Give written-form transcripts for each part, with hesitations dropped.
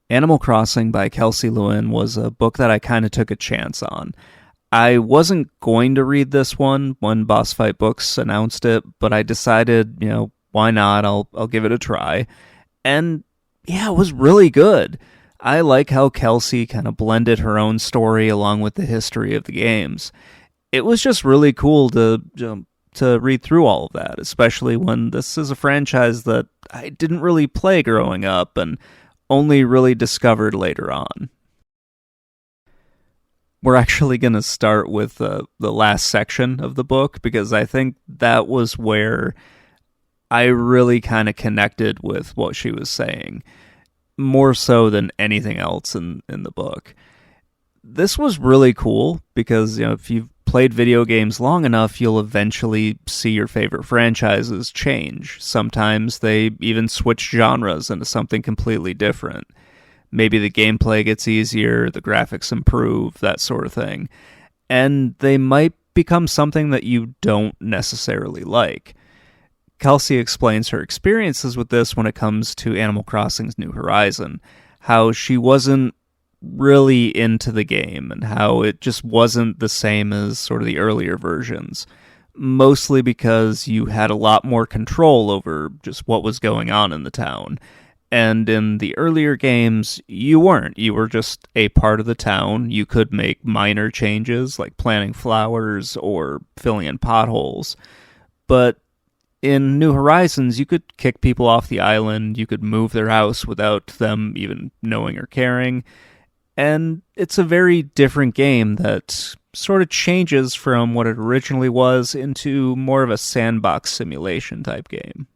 Animal Crossing by Kelsey Lewin was a book that I kind of took a chance on. I wasn't going to read this one when Boss Fight Books announced it, but I decided, why not? I'll give it a try. And yeah, it was really good. I like how Kelsey kind of blended her own story along with the history of the games. It was just really cool to read through all of that, especially when this is a franchise that I didn't really play growing up and only really discovered later on. We're actually going to start with the last section of the book because I think that was where I really kind of connected with what she was saying, more so than anything else in the book. This was really cool because, if you've played video games long enough, you'll eventually see your favorite franchises change. Sometimes they even switch genres into something completely different. Maybe the gameplay gets easier, the graphics improve, that sort of thing. And they might become something that you don't necessarily like. Kelsey explains her experiences with this when it comes to Animal Crossing's New Horizon, how she wasn't really into the game and how it just wasn't the same as sort of the earlier versions, mostly because you had a lot more control over just what was going on in the town. And in the earlier games, you weren't. You were just a part of the town. You could make minor changes like planting flowers or filling in potholes. But in New Horizons, you could kick people off the island. You could move their house without them even knowing or caring. And it's a very different game that sort of changes from what it originally was into more of a sandbox simulation type game.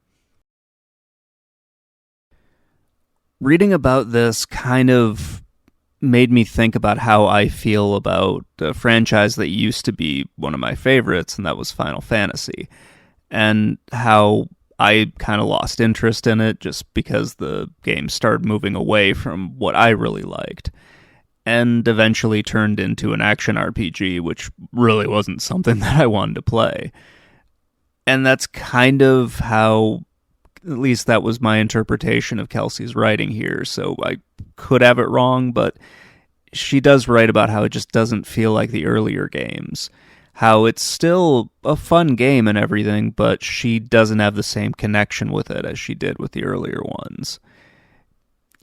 Reading about this kind of made me think about how I feel about a franchise that used to be one of my favorites, and that was Final Fantasy, and how I kind of lost interest in it just because the game started moving away from what I really liked, and eventually turned into an action RPG, which really wasn't something that I wanted to play. And that's kind of how, at least that was my interpretation of Kelsey's writing here, so I could have it wrong, but she does write about how it just doesn't feel like the earlier games. How it's still a fun game and everything, but she doesn't have the same connection with it as she did with the earlier ones.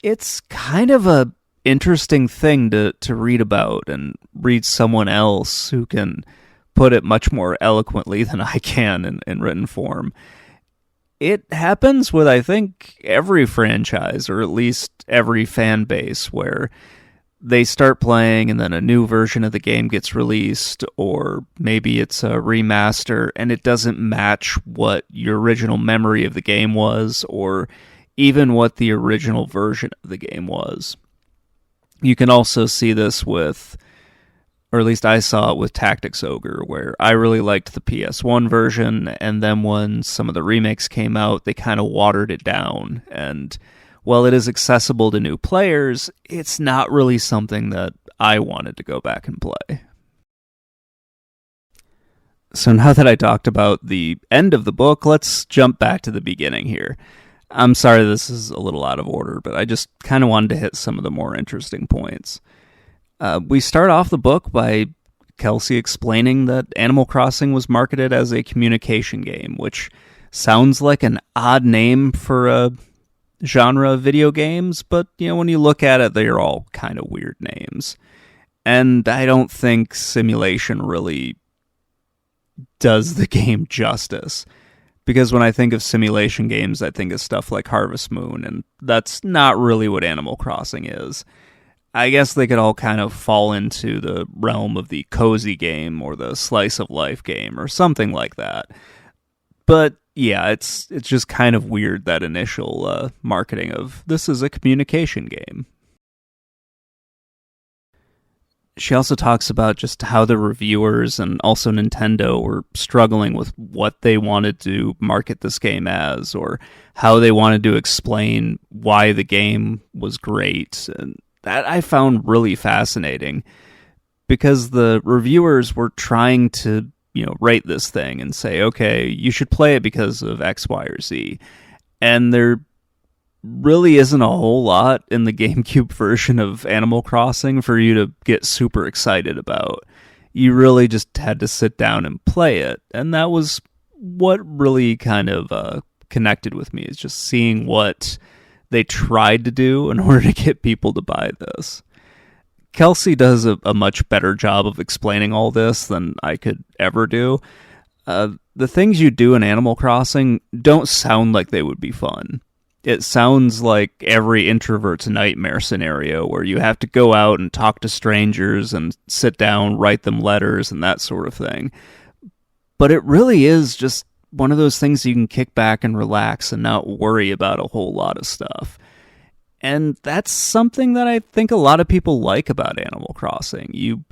It's kind of a interesting thing to read about and read someone else who can put it much more eloquently than I can in written form. It happens with, I think, every franchise, or at least every fan base, where they start playing and then a new version of the game gets released, or maybe it's a remaster and it doesn't match what your original memory of the game was, or even what the original version of the game was. You can also see this with, or at least I saw it with Tactics Ogre, where I really liked the PS1 version, and then when some of the remakes came out, they kind of watered it down. And while it is accessible to new players, it's not really something that I wanted to go back and play. So now that I talked about the end of the book, let's jump back to the beginning here. I'm sorry this is a little out of order, but I just kind of wanted to hit some of the more interesting points. We start off the book by Kelsey explaining that Animal Crossing was marketed as a communication game, which sounds like an odd name for a genre of video games, but when you look at it, they're all kind of weird names. And I don't think simulation really does the game justice. Because when I think of simulation games, I think of stuff like Harvest Moon, and that's not really what Animal Crossing is. I guess they could all kind of fall into the realm of the cozy game or the slice of life game or something like that. But yeah, it's just kind of weird, that initial marketing of this is a communication game. She also talks about just how the reviewers and also Nintendo were struggling with what they wanted to market this game as, or how they wanted to explain why the game was great. And that I found really fascinating, because the reviewers were trying to, rate this thing and say, okay, you should play it because of X, Y, or Z. And they're really isn't a whole lot in the GameCube version of Animal Crossing for you to get super excited about. You really just had to sit down and play it, and that was what really kind of connected with me, is just seeing what they tried to do in order to get people to buy this. Kelsey does a much better job of explaining all this than I could ever do. The things you do in Animal Crossing don't sound like they would be fun. It sounds like every introvert's nightmare scenario where you have to go out and talk to strangers and sit down, write them letters and that sort of thing. But it really is just one of those things you can kick back and relax and not worry about a whole lot of stuff. And that's something that I think a lot of people like about Animal Crossing. You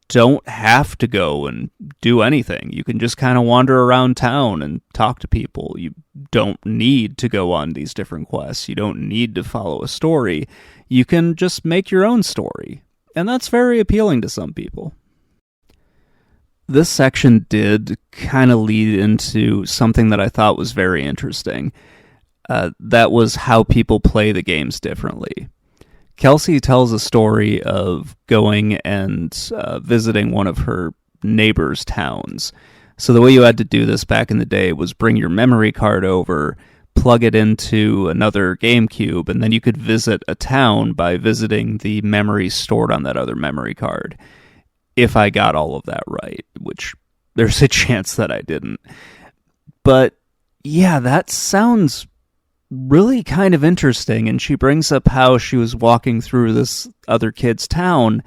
don't have to go and do anything. You can just kind of wander around town and talk to people. You don't need to go on these different quests. You don't need to follow a story. You can just make your own story. And that's very appealing to some people. This section did kind of lead into something that I thought was very interesting. That was how people play the games differently. Kelsey tells a story of going and visiting one of her neighbors' towns. So the way you had to do this back in the day was bring your memory card over, plug it into another GameCube, and then you could visit a town by visiting the memories stored on that other memory card. If I got all of that right, which there's a chance that I didn't. But yeah, that sounds really kind of interesting, and she brings up how she was walking through this other kid's town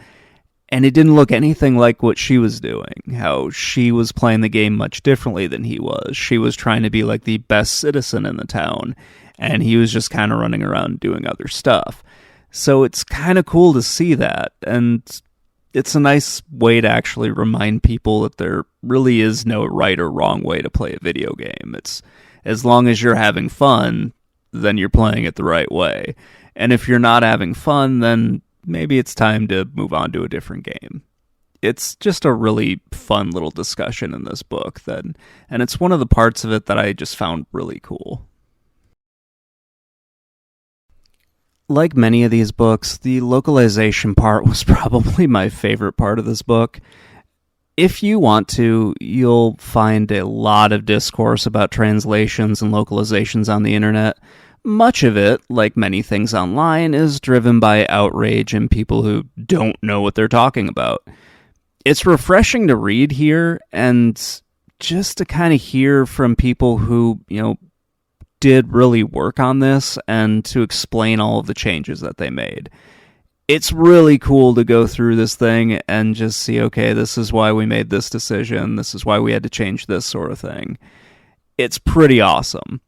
and it didn't look anything like what she was doing, how she was playing the game much differently than he was. She was trying to be like the best citizen in the town, and he was just kind of running around doing other stuff. So it's kind of cool to see that, and it's a nice way to actually remind people that there really is no right or wrong way to play a video game. It's as long as you're having fun, then you're playing it the right way. And if you're not having fun, then maybe it's time to move on to a different game. It's just a really fun little discussion in this book, and it's one of the parts of it that I just found really cool. Like many of these books, the localization part was probably my favorite part of this book. If you want to, you'll find a lot of discourse about translations and localizations on the internet. Much of it, like many things online, is driven by outrage and people who don't know what they're talking about. It's refreshing to read here, and just to kind of hear from people who, did really work on this and to explain all of the changes that they made. It's really cool to go through this thing and just see, okay, this is why we made this decision, this is why we had to change this sort of thing. It's pretty awesome.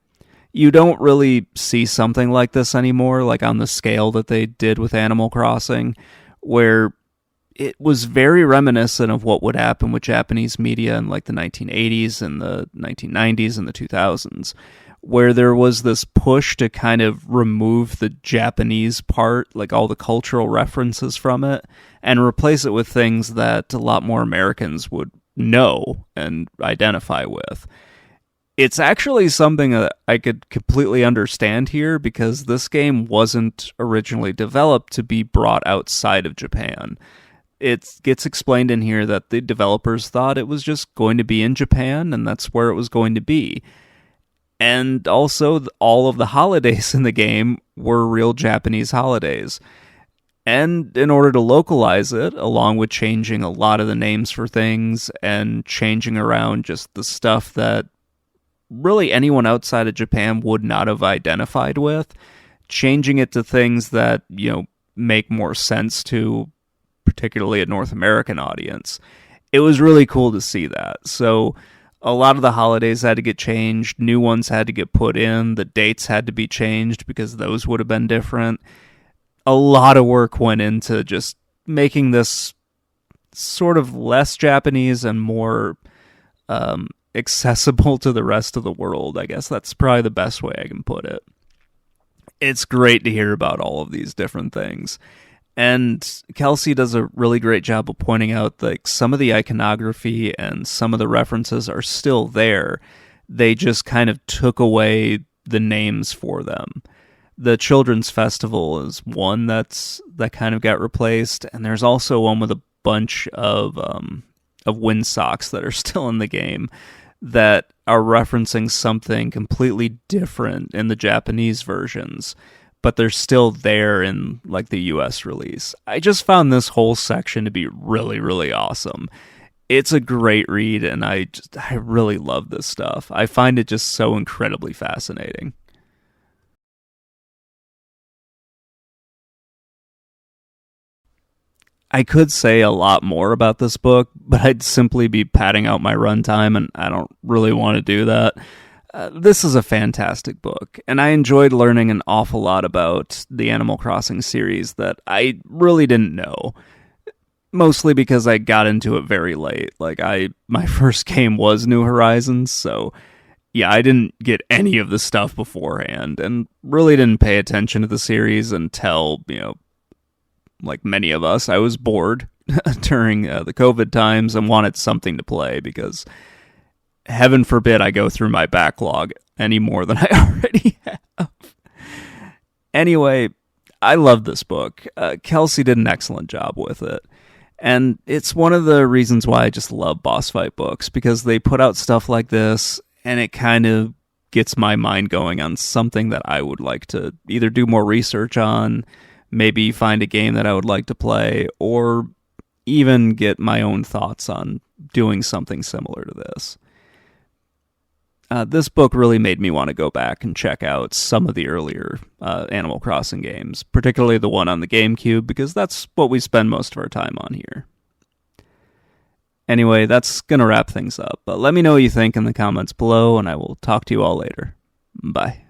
You don't really see something like this anymore, like on the scale that they did with Animal Crossing, where it was very reminiscent of what would happen with Japanese media in like the 1980s and the 1990s and the 2000s, where there was this push to kind of remove the Japanese part, like all the cultural references from it, and replace it with things that a lot more Americans would know and identify with. It's actually something that I could completely understand here, because this game wasn't originally developed to be brought outside of Japan. It gets explained in here that the developers thought it was just going to be in Japan, and that's where it was going to be. And also, all of the holidays in the game were real Japanese holidays. And in order to localize it, along with changing a lot of the names for things and changing around just the stuff that really anyone outside of Japan would not have identified with, changing it to things that, make more sense to particularly a North American audience. It was really cool to see that. So a lot of the holidays had to get changed, new ones had to get put in, the dates had to be changed because those would have been different. A lot of work went into just making this sort of less Japanese and more accessible to the rest of the world. I guess that's probably the best way I can put it. It's great to hear about all of these different things. And Kelsey does a really great job of pointing out like some of the iconography and some of the references are still there. They just kind of took away the names for them. The Children's Festival is one that kind of got replaced, and there's also one with a bunch of windsocks that are still in the game that are referencing something completely different in the Japanese versions, but they're still there in like the US release. I just found this whole section to be really, really awesome. It's a great read, and I really love this stuff. I find it just so incredibly fascinating. I could say a lot more about this book, but I'd simply be padding out my runtime, and I don't really want to do that. This is a fantastic book, and I enjoyed learning an awful lot about the Animal Crossing series that I really didn't know. Mostly because I got into it very late. My first game was New Horizons, so yeah, I didn't get any of the stuff beforehand, and really didn't pay attention to the series until, like many of us, I was bored during the COVID times and wanted something to play because heaven forbid I go through my backlog any more than I already have. Anyway, I love this book. Kelsey did an excellent job with it. And it's one of the reasons why I just love boss fight books, because they put out stuff like this and it kind of gets my mind going on something that I would like to either do more research on, maybe find a game that I would like to play, or even get my own thoughts on doing something similar to this. This book really made me want to go back and check out some of the earlier Animal Crossing games, particularly the one on the GameCube, because that's what we spend most of our time on here. Anyway, that's going to wrap things up. But let me know what you think in the comments below, and I will talk to you all later. Bye.